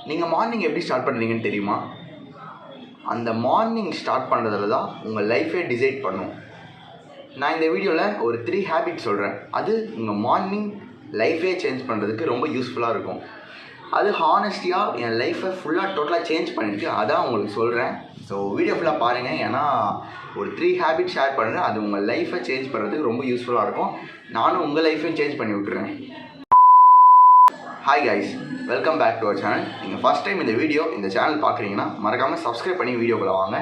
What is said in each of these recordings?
நீங்கள் மார்னிங் எப்படி ஸ்டார்ட் பண்ணுறீங்கன்னு தெரியுமா? அந்த மார்னிங் ஸ்டார்ட் பண்ணுறதுல தான் உங்கள் லைஃபே டிசைட் பண்ணும். நான் இந்த வீடியோவில் ஒரு 3 ஹேபிட் சொல்கிறேன். அது உங்கள் மார்னிங் லைஃபே சேஞ்ச் பண்ணுறதுக்கு ரொம்ப யூஸ்ஃபுல்லாக இருக்கும். அது ஹானஸ்டியாக என் லைஃப்பை ஃபுல்லாக டோட்டலாக சேஞ்ச் பண்ணியிருக்கு. அதான் உங்களுக்கு சொல்கிறேன். ஸோ வீடியோ ஃபுல்லாக பாருங்கள். ஏன்னா ஒரு 3 ஹேபிட் ஷேர் பண்ணுறேன். அது உங்கள் லைஃப்பை சேஞ்ச் பண்ணுறதுக்கு ரொம்ப யூஸ்ஃபுல்லாக இருக்கும். நானும் உங்கள் லைஃப்பையும் சேஞ்ச் பண்ணி விட்டுறேன். Hi guys, welcome back to our channel. நீங்கள் ஃபஸ்ட் டைம் இந்த சேனல் பார்க்குறீங்கன்னா மறக்காமல் சப்ஸ்கிரைப் பண்ணி வீடியோக்குள்ளே வாங்க.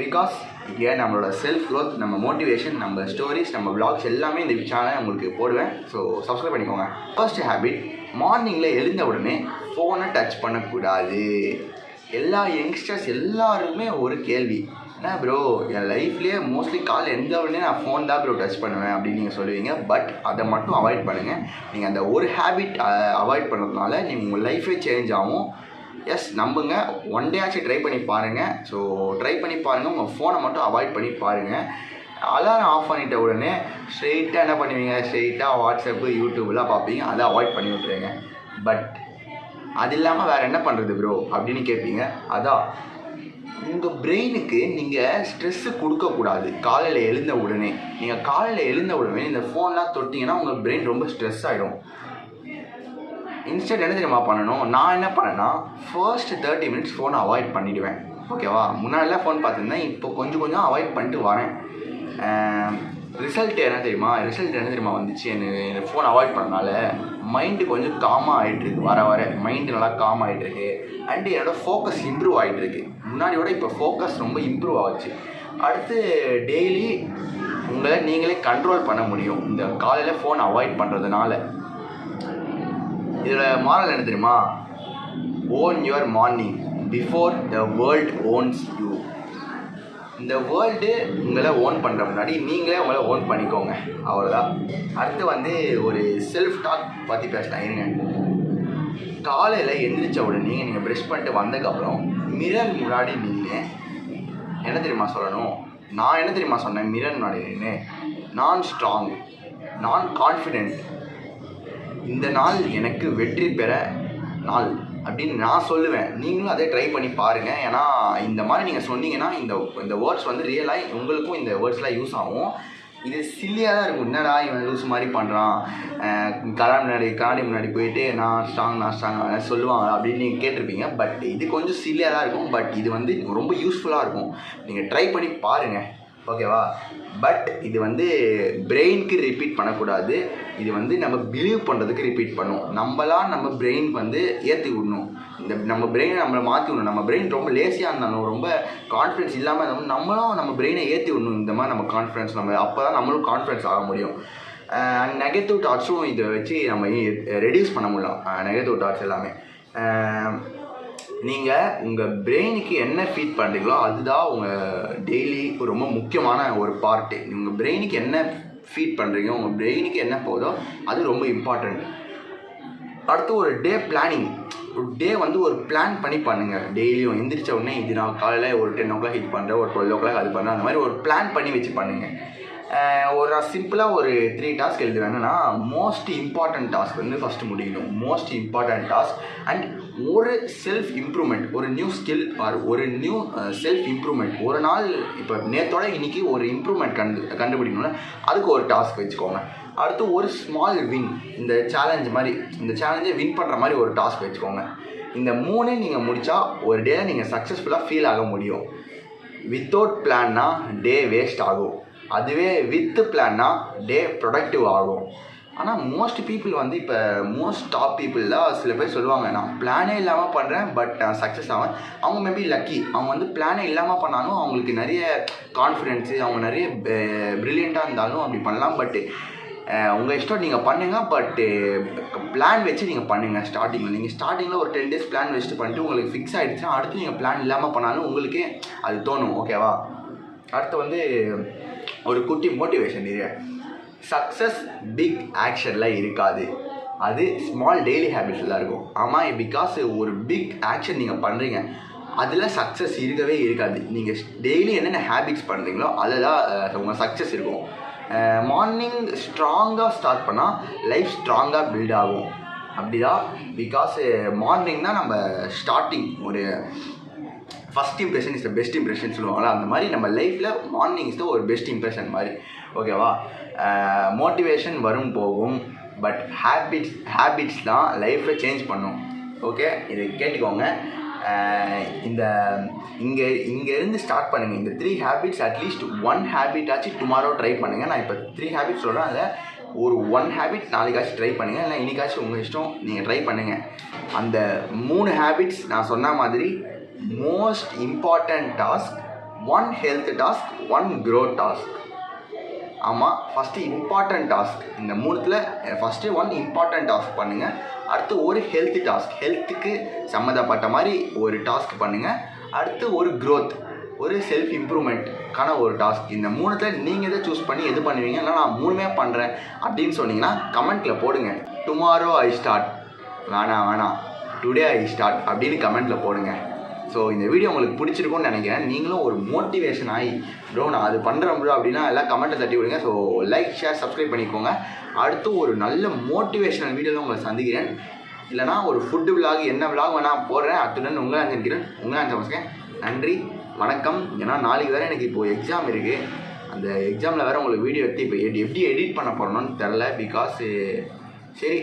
பிகாஸ் இங்கே நம்மளோட செல்ஃப் க்ரோத், நம்ம மோட்டிவேஷன், நம்ம ஸ்டோரிஸ், நம்ம விளாக்ஸ் எல்லாமே இந்த சேனலை உங்களுக்கு போடுவேன். ஸோ சப்ஸ்கிரைப் பண்ணிக்கோங்க. ஃபர்ஸ்ட் ஹேபிட், மார்னிங்கில் எழுந்த உடனே ஃபோனை டச் பண்ணக்கூடாது. எல்லா யங்ஸ்டர்ஸ் எல்லாருமே ஒரு கேள்வி, என்ன ப்ரோ என் லைஃப்லேயே மோஸ்ட்லி காலையில் எழுந்த உடனே நான் ஃபோன் தான் ப்ரோ டச் பண்ணுவேன் அப்படின்னு நீங்கள் சொல்லுவீங்க. பட் அதை மட்டும் அவாய்ட் பண்ணுங்கள். நீங்கள் அந்த ஒரு ஹேபிட் அவாய்ட் பண்ணுறதுனால நீங்கள் உங்கள் லைஃபே சேஞ்ச் ஆகும். எஸ், நம்புங்க. ஒன் டே ஆச்சு ட்ரை பண்ணி பாருங்கள். ஸோ ட்ரை பண்ணி பாருங்கள். உங்கள் ஃபோனை மட்டும் அவாய்ட் பண்ணி பாருங்கள். அலாரம் ஆஃப் பண்ணிட்ட உடனே ஸ்ட்ரெயிட்டாக என்ன பண்ணுவீங்க? ஸ்ட்ரெயிட்டாக வாட்ஸ்அப்பு, யூடியூப்லாம் பார்ப்பீங்க. அதை அவாய்ட் பண்ணி விட்டுருங்க. பட் அது இல்லாமல் வேறு என்ன பண்ணுறது ப்ரோ அப்படின்னு கேட்பீங்க. அதான், உங்கள் பிரெயினுக்கு நீங்கள் ஸ்ட்ரெஸ்ஸு கொடுக்கக்கூடாது. காலையில் எழுந்த உடனே இந்த ஃபோன்லாம் தொட்டிங்கன்னா உங்கள் பிரெயின் ரொம்ப ஸ்ட்ரெஸ் ஆகிடும். இன்ஸ்டன்ட் என்ன தெரியுமா பண்ணணும்? நான் என்ன பண்ணேன்னா ஃபர்ஸ்ட் 30 minutes ஃபோனை அவாய்ட் பண்ணிவிடுவேன். ஓகேவா? முன்னாடிலாம் ஃபோன் பார்த்துருந்தேன். இப்போ கொஞ்சம் அவாய்ட் பண்ணிட்டு வரேன். ரிசல்ட் என்ன தெரியுமா வந்துச்சு? எனக்கு ஃபோன் அவாய்ட் பண்ணனால மைண்டு கொஞ்சம் காமாக ஆகிட்டுருக்கு. வர மைண்டு நல்லா காம் ஆகிட்டுருக்கு. அண்டு என்னோடய ஃபோக்கஸ் இம்ப்ரூவ் ஆகிட்டுருக்கு. முன்னாடியோட இப்போ ஃபோக்கஸ் ரொம்ப இம்ப்ரூவ் ஆச்சு. அடுத்து டெய்லி உங்களை நீங்களே கண்ட்ரோல் பண்ண முடியும் இந்த காலையில் ஃபோன் அவாய்ட் பண்ணுறதுனால. இதில் மாரல் என்ன தெரியுமா? Own your morning before the world ones you. இந்த வேர்ல்டு உங்களை ஓன் பண்ணுற முன்னாடி நீங்களே உங்களை ஓன் பண்ணிக்கோங்க. அவ்வளோதான். அடுத்து ஒரு செல்ஃப் டாக் பற்றி பேசலாம். இருங்க. காலையில் எந்திரிச்ச உடனே நீங்கள் ப்ரெஷ் பண்ணிட்டு வந்ததுக்கப்புறம் மிரர் முன்னாடி நின்று என்ன தெரியுமா சொல்லணும்? நான் என்ன தெரியுமா சொன்னேன்? மிரர் முன்னாடி நின்று, நான் ஸ்ட்ராங், நான் கான்ஃபிடென்ட், இந்த நாள் எனக்கு வெற்றி பெற நாள் அப்படின்னு நான் சொல்லுவேன். நீங்களும் அதே ட்ரை பண்ணி பாருங்கள். ஏன்னா இந்த மாதிரி நீங்கள் சொன்னீங்கன்னா இந்த வேர்ட்ஸ் ரியலாக உங்களுக்கும் இந்த வேர்ட்ஸ்லாம் யூஸ் ஆகும். இது சில்லியாக தான் இருக்கும். என்னடா இவன் லூஸ் மாதிரி பண்ணுறான், கண்ணாடி முன்னாடி போயிட்டு நான் ஸ்ட்ராங் சொல்லுவாங்க அப்படின்னு நீங்கள் கேட்டிருப்பீங்க. பட் இது கொஞ்சம் சில்லியாக தான் இருக்கும். பட் இது ரொம்ப யூஸ்ஃபுல்லாக இருக்கும். நீங்கள் ட்ரை பண்ணி பாருங்கள். ஓகேவா? பட் இது பிரெயினுக்கு ரிப்பீட் பண்ணக்கூடாது. இது நம்ம பிலீவ் பண்ணுறதுக்கு ரிப்பீட் பண்ணும். நம்ம பிரெயினுக்கு ஏற்றி விடணும். நம்ம பிரெயினை நம்மளை மாற்றி விடணும். நம்ம பிரெயின் ரொம்ப லேசியாக இருந்தாலும், ரொம்ப கான்ஃபிடன்ஸ் இல்லாமல் இருந்தாலும் நம்மளும் நம்ம பிரெயினை ஏற்றி விடணும். இந்த மாதிரி நம்ம கான்ஃபிடன்ஸ் அப்போ தான் நம்மளும் கான்ஃபிடன்ஸ் ஆக முடியும். நெகட்டிவ் தாட்ஸும் இதை வச்சு நம்ம ரெடியூஸ் பண்ண முடியும். நெகட்டிவ் தாட்ஸ் எல்லாமே நீங்கள் உங்கள் பிரெயினுக்கு என்ன ஃபீட் பண்ணுறீங்களோ அதுதான் உங்கள் டெய்லி ரொம்ப முக்கியமான ஒரு பார்ட்டு. உங்கள் பிரெயினுக்கு என்ன ஃபீட் பண்ணுறீங்க, உங்கள் பிரெயினுக்கு என்ன போதோ அது ரொம்ப இம்பார்ட்டண்ட். அடுத்து ஒரு டே பிளானிங். ஒரு டே ஒரு பிளான் பண்ணி பண்ணுங்கள். டெய்லியும் எந்திரிச்ச உடனே இது நான் காலையில் ஒரு 10 o'clock இது பண்ணுறேன், ஒரு 12 o'clock அது பண்ணுறேன். அந்த மாதிரி ஒரு பிளான் பண்ணி வச்சு பண்ணுங்கள். நான் சிம்பிளாக ஒரு 3 டாஸ்க் எழுதுவேன். என்னென்னா, மோஸ்ட் இம்பார்ட்டன்ட் டாஸ்க் ஃபஸ்ட்டு முடிக்கணும். மோஸ்ட் இம்பார்ட்டன்ட் டாஸ்க் அண்ட் ஒரு செல்ஃப் இம்ப்ரூவ்மெண்ட், ஒரு நியூ ஸ்கில் ஆர் ஒரு நியூ செல்ஃப் இம்ப்ரூவ்மெண்ட். ஒரு நாள் இப்போ நேற்றோட இன்றைக்கி ஒரு இம்ப்ரூவ்மெண்ட் கண்டுபிடிக்கணும்னா அதுக்கு ஒரு டாஸ்க் வச்சுக்கோங்க. அடுத்து ஒரு ஸ்மால் வின், இந்த சேலஞ்சை வின் பண்ணுற மாதிரி ஒரு டாஸ்க் வச்சுக்கோங்க. இந்த 3 நீங்கள் முடித்தா ஒரு டே நீங்கள் சக்ஸஸ்ஃபுல்லாக ஃபீல் ஆக முடியும். வித்தவுட் பிளான்னா டே வேஸ்ட் ஆகும். அதுவே வித் பிளான்னா டே ப்ரொடக்டிவ் ஆகும். ஆனால் மோஸ்ட் பீப்புள் இப்போ மோஸ்ட் டாப் பீப்புளில் சில பேர் சொல்லுவாங்க, நான் பிளானே இல்லாமல் பண்ணுறேன் பட் நான் சக்ஸஸ் ஆவேன். அவங்க மேபி லக்கி. அவங்க பிளானே இல்லாமல் பண்ணாலும் அவங்களுக்கு நிறைய கான்ஃபிடென்ஸு, அவங்க நிறைய ப்ரில்லியண்ட்டாக இருந்தாலும் அப்படி பண்ணலாம். பட்டு உங்கள் இஷ்டம், நீங்கள் பண்ணுங்கள். பட்டு பிளான் வச்சு நீங்கள் பண்ணுங்கள். ஸ்டார்டிங்கில் ஒரு 10 days பிளான் வச்சுட்டு பண்ணிட்டு உங்களுக்கு ஃபிக்ஸ் ஆகிடுச்சுன்னா அடுத்து நீங்கள் பிளான் இல்லாமல் பண்ணாலும் உங்களுக்கே அது தோணும். ஓகேவா? அடுத்து ஒரு குட்டி மோட்டிவேஷன். சக்ஸஸ் பிக் ஆக்ஷனில் இருக்காது, அது ஸ்மால் டெய்லி ஹேபிட்ஸில் தான் இருக்கும். ஆமாம், பிகாஸ் ஒரு பிக் ஆக்ஷன் நீங்கள் பண்ணுறீங்க, அதில் சக்ஸஸ் இருக்கவே இருக்காது. நீங்கள் டெய்லி என்னென்ன ஹேபிட்ஸ் பண்ணுறீங்களோ அதில் தான் உங்கள் சக்ஸஸ் இருக்கும். மார்னிங் ஸ்ட்ராங்காக ஸ்டார்ட் பண்ணால் லைஃப் ஸ்ட்ராங்காக பில்ட் ஆகும். அப்படிதான். பிகாஸ் மார்னிங் தான் நம்ம ஸ்டார்டிங், ஒரு first impression is the best impression சொல்லுவாங்களா, அந்த மாதிரி நம்ம லைஃப்பில் மார்னிங் இஸ் த ஒரு பெஸ்ட் இம்ப்ரெஷன் மாதிரி. ஓகேவா? மோட்டிவேஷன் வரும் போகும், பட் ஹேபிட்ஸ் தான் லைஃப்பில் சேஞ்ச் பண்ணும். ஓகே, இது கேட்டுக்கோங்க. இங்கேருந்து ஸ்டார்ட் பண்ணுங்கள். இந்த 3 ஹேபிட்ஸ் அட்லீஸ்ட் 1 ஹேபிட் ஆச்சு டுமாரோ ட்ரை பண்ணுங்கள். நான் இப்போ 3 ஹேபிட்ஸ் சொல்கிறேன், அதில் ஒரு 1 ஹேபிட் நாளைக்காச்சும் ட்ரை பண்ணுங்கள், இல்லை இன்றைக்காச்சும் உங்கள் இஷ்டம், நீங்கள் ட்ரை பண்ணுங்கள். அந்த 3 ஹேபிட்ஸ் நான் சொன்ன மாதிரி most important task, 1 health task, 1 growth task. ஆமாம், ஃபஸ்ட்டு இம்பார்ட்டண்ட் டாஸ்க். இந்த 3த்தில் ஃபஸ்ட்டு 1 இம்பார்ட்டண்ட் டாஸ்க் பண்ணுங்கள். அடுத்து ஒரு ஹெல்த் டாஸ்க், ஹெல்த்துக்கு சம்மந்தப்பட்ட மாதிரி ஒரு டாஸ்க் பண்ணுங்கள். அடுத்து ஒரு க்ரோத், ஒரு செல்ஃப் இம்ப்ரூவ்மெண்ட்கான ஒரு டாஸ்க். இந்த 3த்தில் நீங்கள் எதை சூஸ் பண்ணி எது பண்ணுவீங்க, இல்லை நான் 3மே பண்ணுறேன் அப்படின்னு சொன்னீங்கன்னா கமெண்ட்டில் போடுங்க. டுமாரோ ஐ ஸ்டார்ட், வேணாம் டுடே ஐ ஸ்டார்ட் அப்படின்னு கமெண்ட்டில் போடுங்க. ஸோ இந்த வீடியோ உங்களுக்கு பிடிச்சிருக்கும்னு நினைக்கிறேன். நீங்களும் ஒரு மோட்டிவேஷன் ஆகி ப்ரோ நான் அது பண்ணுறேன் ப்ரோ அப்படின்னா எல்லாம் கமெண்ட்டை தட்டி விடுங்க. ஸோ லைக், ஷேர், சப்ஸ்கிரைப் பண்ணிக்கோங்க. அடுத்து ஒரு நல்ல மோட்டிவேஷனல் வீடியோவில் உங்களை சந்திக்கிறேன். இல்லைனா ஒரு ஃபுட்டு விலாக், என்ன விலாக் வேணால் போடுறேன். அத்துடன் உங்களை சந்திக்கிறேன். உங்களை சமைச்சேன். நன்றி, வணக்கம். ஏன்னா நாளைக்கு வேறு எனக்கு இப்போது எக்ஸாம் இருக்குது. அந்த எக்ஸாமில் வேறு உங்களுக்கு வீடியோ எடுத்து இப்போ எப்படி எடிட் பண்ண போகிறோன்னு தெரில. பிகாஸ் சரி,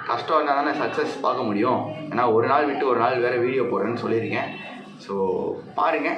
கஷ்டம் இருந்தால் தானே சக்ஸஸ் பார்க்க முடியும். ஏன்னா ஒரு நாள் விட்டு ஒரு நாள் வேறு வீடியோ போடுறேன்னு சொல்லியிருக்கேன். ஸோ பாருங்கள்.